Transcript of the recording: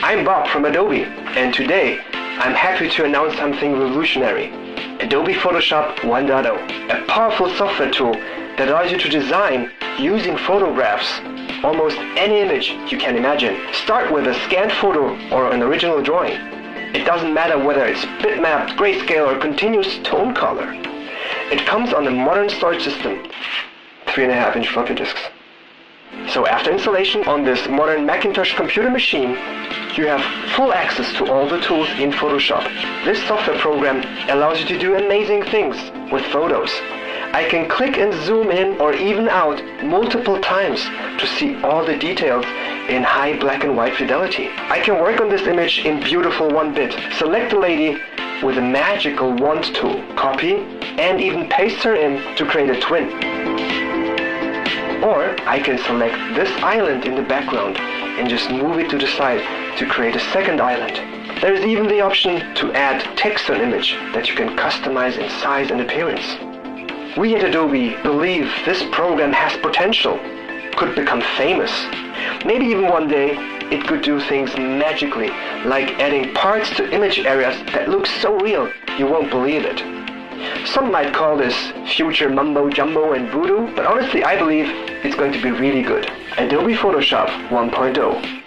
I'm Bob from Adobe, and today I'm happy to announce something revolutionary. Adobe Photoshop 1.0, a powerful software tool that allows you to design using photographs almost any image you can imagine. Start with a scanned photo or an original drawing. It doesn't matter whether it's bitmapped, grayscale, or continuous tone color. It comes on a modern storage system, 3.5-inch floppy disks. So after installation on this modern Macintosh computer machine, you have full access to all the tools in Photoshop. This software program allows you to do amazing things with photos. I can click and zoom in or even out multiple times to see all the details in high black and white fidelity. I can work on this image in beautiful 1-bit. Select the lady with a magical wand tool, copy, and even paste her in to create a twin. Or I can select this island in the background and just move it to the side to create a second island. There is even the option to add text to an image that you can customize in size and appearance. We at Adobe believe this program has potential, could become famous. Maybe even one day it could do things magically, like adding parts to image areas that look so real you won't believe it. Some might call this future mumbo jumbo and voodoo, but honestly I believe it's going to be really good. Adobe Photoshop 1.0.